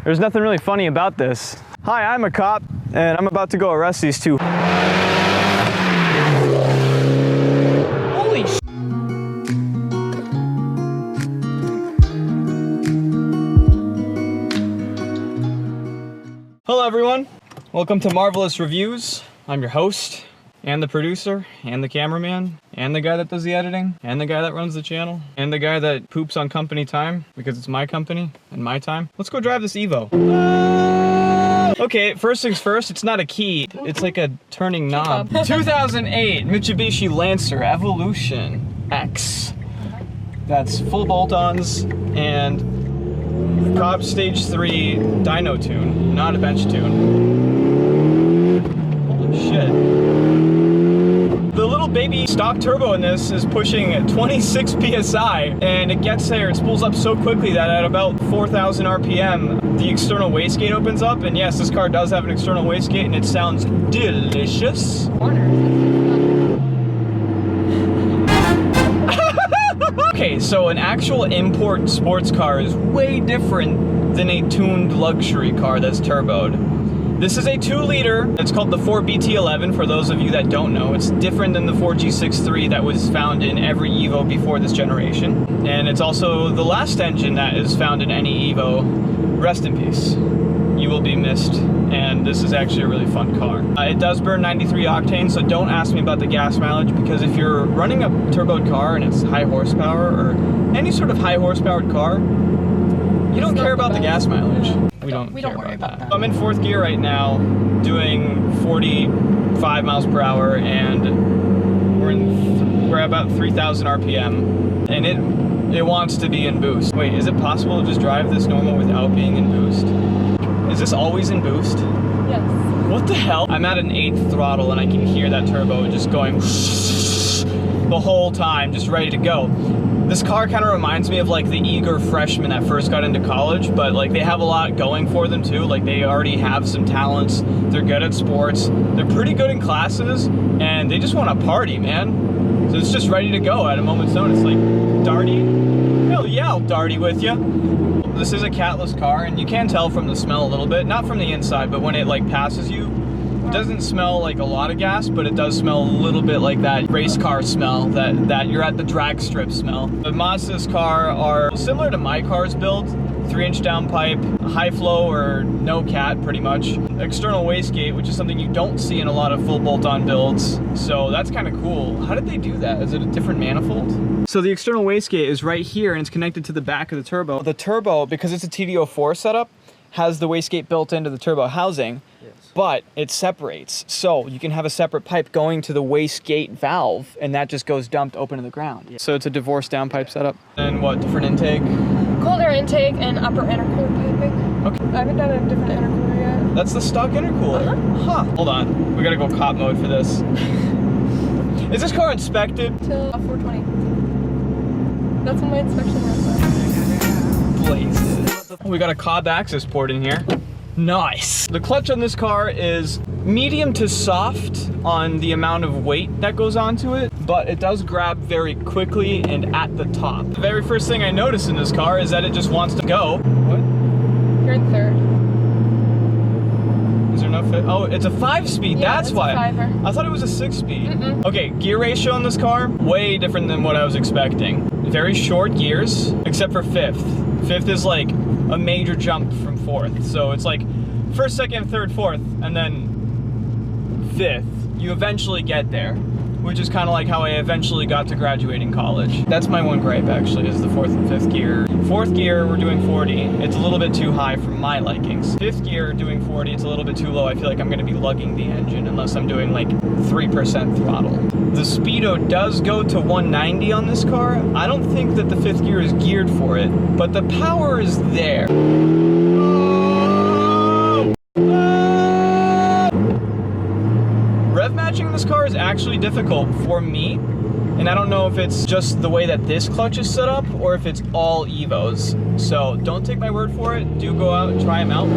There's nothing really funny about this. Hi, I'm a cop, and I'm about to go arrest these two. Holy sh**. Hello everyone, welcome to Marvelous Reviews. I'm your host, and the producer, and the cameraman, and the guy that does the editing, and the guy that runs the channel, and the guy that poops on company time, because it's my company and my time. Let's go drive this Evo. Okay, first things first, it's not a key, it's like a turning knob. 2008 Mitsubishi Lancer Evolution X. That's full bolt-ons and Cobb Stage 3 dyno tune, not a bench tune. Holy shit. The little baby stock turbo in this is pushing 26 PSI, and it gets there, it spools up so quickly that at about 4,000 RPM, the external wastegate opens up, and yes, this car does have an external wastegate, and it sounds delicious. Okay, so an actual import sports car is way different than a tuned luxury car that's turboed. This is a 2-liter, it's called the 4BT11 for those of you that don't know. It's different than the 4G63 that was found in every Evo before this generation. And it's also the last engine that is found in any Evo. Rest in peace. You will be missed, and this is actually a really fun car. It does burn 93 octane, so don't ask me about the gas mileage, because if you're running a turboed car and it's high horsepower, or any sort of high horsepowered car, you don't care about the gas mileage. We don't worry about that. I'm in 4th gear right now, doing 45 miles per hour, and we're about 3,000 RPM, and it wants to be in boost. Wait, is it possible to just drive this normal without being in boost? Is this always in boost? Yes. What the hell? I'm at an 8th throttle and I can hear that turbo just going the whole time, just ready to go. This car kind of reminds me of like the eager freshmen that first got into college, but like they have a lot going for them too. Like they already have some talents, they're good at sports, they're pretty good in classes, and they just want to party, man. So it's just ready to go at a moment's notice. Like, darty? Hell yeah, I'll darty with you. This is a catless car, and you can tell from the smell a little bit, not from the inside, but when it like passes you, it doesn't smell like a lot of gas, but it does smell a little bit like that race car smell, that you're at the drag strip smell. The mods to this car are similar to my car's build, 3-inch downpipe, high flow or no cat pretty much. External wastegate, which is something you don't see in a lot of full bolt-on builds, so that's kind of cool. How did they do that? Is it a different manifold? So the external wastegate is right here and it's connected to the back of the turbo. The turbo, because it's a TD04 setup, has the wastegate built into the turbo housing, but it separates. So you can have a separate pipe going to the wastegate valve, and that just goes dumped open to the ground. Yeah. So it's a divorced downpipe setup. And what, different intake? Cold air intake and upper intercooler piping. Okay. I haven't done a different intercooler yet. That's the stock intercooler? Huh. Hold on, we gotta go cop mode for this. Is this car inspected? Till 420. That's when my inspection was. Blazes. We got a Cobb access port in here. Nice. The clutch on this car is medium to soft on the amount of weight that goes onto it, but it does grab very quickly and at the top. The very first thing I notice in this car is that it just wants to go. What? You're in 3rd. Is there no fit? Oh, it's a 5-speed, yeah, that's why. I thought it was a 6-speed. Okay, gear ratio on this car, way different than what I was expecting. Very short gears, except for 5th. 5th is like a major jump from 4th. So it's like 1st, 2nd, 3rd, 4th, and then 5th. You eventually get there, which is kind of like how I eventually got to graduating college. That's my one gripe actually, is the 4th and 5th gear. 4th gear, we're doing 40. It's a little bit too high for my likings. 5th gear, doing 40, it's a little bit too low. I feel like I'm gonna be lugging the engine unless I'm doing like 3% throttle. The speedo does go to 190 on this car. I don't think that the 5th gear is geared for it, but the power is there. Rev matching this car is actually difficult for me, and I don't know if it's just the way that this clutch is set up or if it's all Evos. So don't take my word for it, do go out and try them out.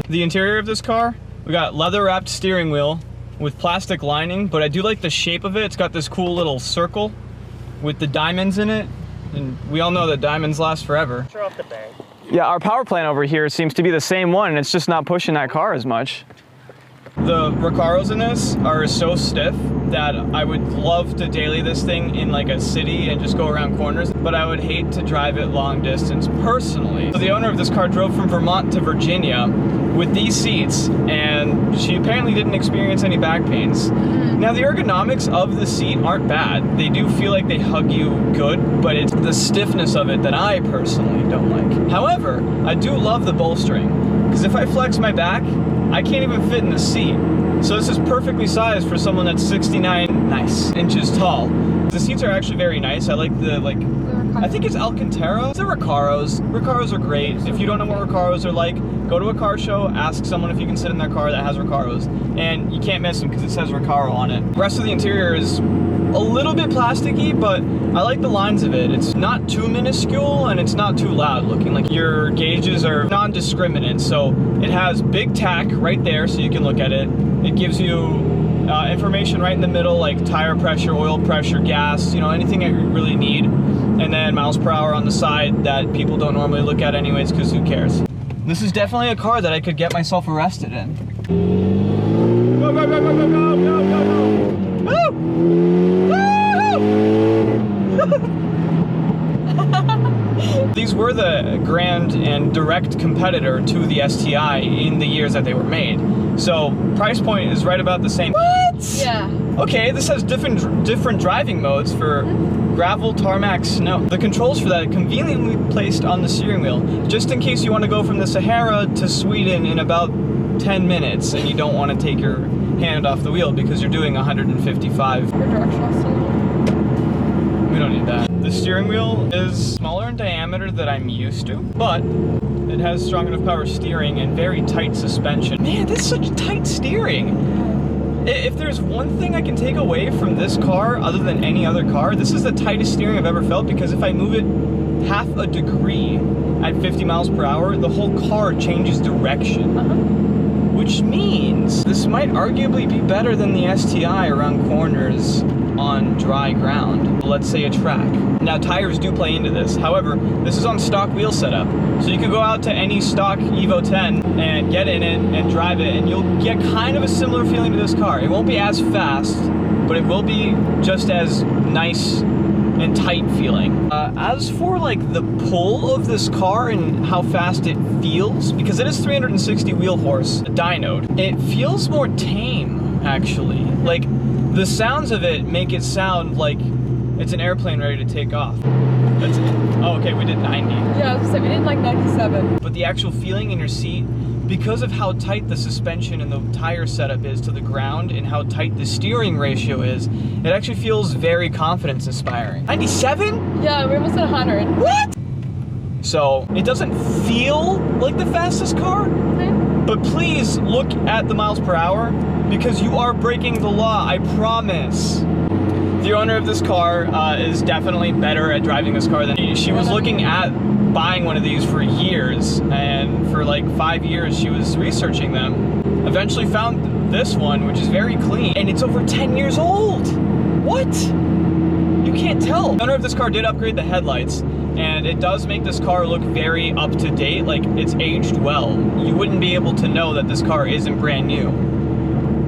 The interior of this car, we got leather wrapped steering wheel with plastic lining, but I do like the shape of it. It's got this cool little circle with the diamonds in it, and we all know that diamonds last forever. Throw off the bag. Yeah, our power plant over here seems to be the same one, and it's just not pushing that car as much. The Recaros in this are so stiff that I would love to daily this thing in like a city and just go around corners, but I would hate to drive it long distance personally. So the owner of this car drove from Vermont to Virginia with these seats, and she apparently didn't experience any back pains. Now the ergonomics of the seat aren't bad. They do feel like they hug you good, but it's the stiffness of it that I personally don't like. However, I do love the bolstering, because if I flex my back, I can't even fit in the seat. So this is perfectly sized for someone that's 69 inches tall. The seats are actually very nice. I like I think it's Alcantara. It's the Recaros. Recaros are great. If you don't know what Recaros are like, go to a car show, ask someone if you can sit in their car that has Recaros. And you can't miss them because it says Recaro on it. The rest of the interior is a little bit plasticky, but I like the lines of it. It's not too minuscule and it's not too loud looking. Like your gauges are non-discriminate. So it has big tack right there so you can look at it. It gives you information right in the middle, like tire pressure, oil pressure, gas, you know, anything that you really need. And then miles per hour on the side that people don't normally look at anyways, because who cares? This is definitely a car that I could get myself arrested in. Go, go, go, go, go, go, go, go, go. Woo! These were the grand and direct competitor to the STI in the years that they were made. So price point is right about the same. What? Yeah. Okay, this has different driving modes for gravel, tarmac, snow. The controls for that are conveniently placed on the steering wheel, just in case you want to go from the Sahara to Sweden in about 10 minutes and you don't want to take your hand off the wheel because you're doing 155. Your directional signal. We don't need that. The steering wheel is smaller in diameter than I'm used to, but it has strong enough power steering and very tight suspension. Man, that's such tight steering. If there's one thing I can take away from this car other than any other car, this is the tightest steering I've ever felt, because if I move it half a degree at 50 miles per hour, the whole car changes direction. Which means this might arguably be better than the STI around corners on dry ground, let's say a track. Now tires do play into this. However, this is on stock wheel setup, so you could go out to any stock Evo 10 and get in it and drive it, and you'll get kind of a similar feeling to this car. It won't be as fast, but it will be just as nice and tight feeling. As for like the pull of this car and how fast it feels, because it is 360 wheel horse dynode, it feels more tame actually. Like the sounds of it make it sound like it's an airplane ready to take off. That's it. Oh, okay, we did 90. Yeah, I was gonna say, we did like 97. But the actual feeling in your seat, because of how tight the suspension and the tire setup is to the ground and how tight the steering ratio is, it actually feels very confidence inspiring. 97? Yeah, we almost at 100. What? So it doesn't feel like the fastest car, but please look at the miles per hour, because you are breaking the law, I promise. The owner of this car is definitely better at driving this car than me. She was looking at buying one of these for years, and for like 5 years she was researching them. Eventually found this one, which is very clean, and it's over 10 years old. What? You can't tell. The owner of this car did upgrade the headlights, and it does make this car look very up to date, like it's aged well. You wouldn't be able to know that this car isn't brand new.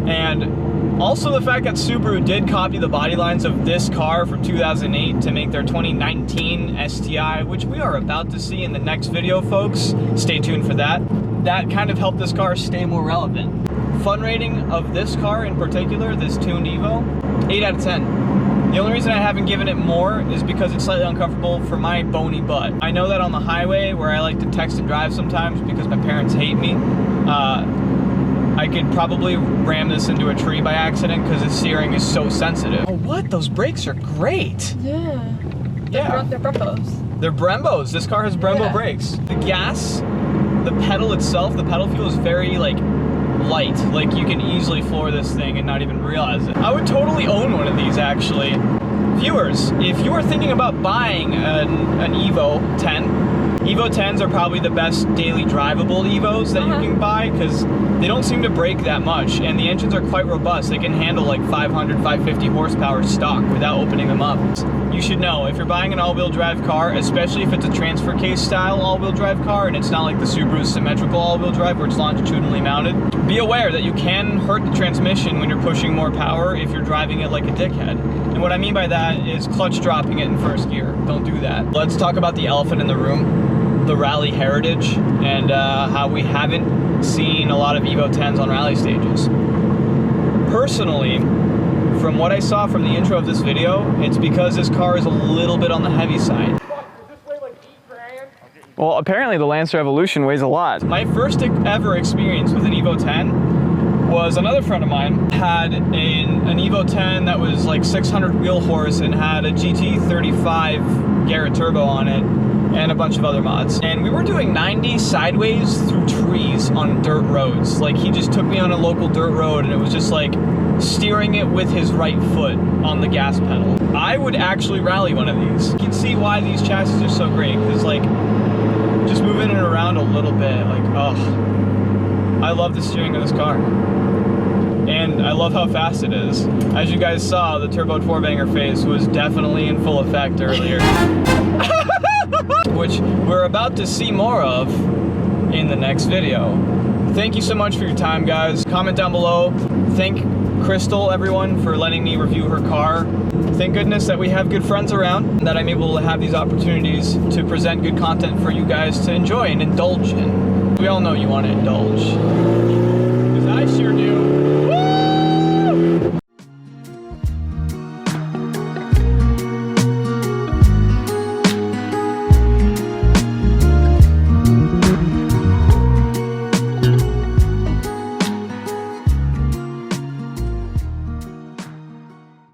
And also the fact that Subaru did copy the body lines of this car from 2008 to make their 2019 STI, which we are about to see in the next video, folks. Stay tuned for that. That kind of helped this car stay more relevant. Fun rating of this car in particular, this tuned Evo, 8 out of 10. The only reason I haven't given it more is because it's slightly uncomfortable for my bony butt. I know that on the highway, where I like to text and drive sometimes because my parents hate me, I could probably ram this into a tree by accident because the steering is so sensitive. Oh, what? Those brakes are great. Yeah. Yeah. They're Brembos. They're Brembos. This car has Brembo brakes. The gas, the pedal itself, the pedal feel is very like light. Like you can easily floor this thing and not even realize it. I would totally own one of these actually. Viewers, if you are thinking about buying an Evo 10, Evo 10s are probably the best daily drivable Evos that you can buy, because they don't seem to break that much, and the engines are quite robust. They can handle like 500, 550 horsepower stock without opening them up. you should know, if you're buying an all-wheel drive car, especially if it's a transfer case style all-wheel drive car and it's not like the Subaru symmetrical all-wheel drive where it's longitudinally mounted, be aware that you can hurt the transmission when you're pushing more power if you're driving it like a dickhead. And what I mean by that is clutch dropping it in first gear. Don't do that. Let's talk about the elephant in the room, the rally heritage, and how we haven't seen a lot of Evo 10s on rally stages. Personally, from what I saw from the intro of this video, it's because this car is a little bit on the heavy side. Well, apparently the Lancer Evolution weighs a lot. My first ever experience with an Evo 10 was another friend of mine had an Evo 10 that was like 600 wheel horse and had a GT35 Garrett turbo on it and a bunch of other mods. And we were doing 90 sideways through trees on dirt roads. Like, he just took me on a local dirt road and it was just like steering it with his right foot on the gas pedal. I would actually rally one of these. You can see why these chassis are so great, because like, just moving it around a little bit, like, oh, I love the steering of this car. And I love how fast it is. As you guys saw, the turbo four-banger phase was definitely in full effect earlier. Which we're about to see more of in the next video. Thank you so much for your time, guys. Comment down below. Thank Crystal, everyone, for letting me review her car. Thank goodness that we have good friends around, and that I'm able to have these opportunities to present good content for you guys to enjoy and indulge in. We all know you want to indulge, because I sure do.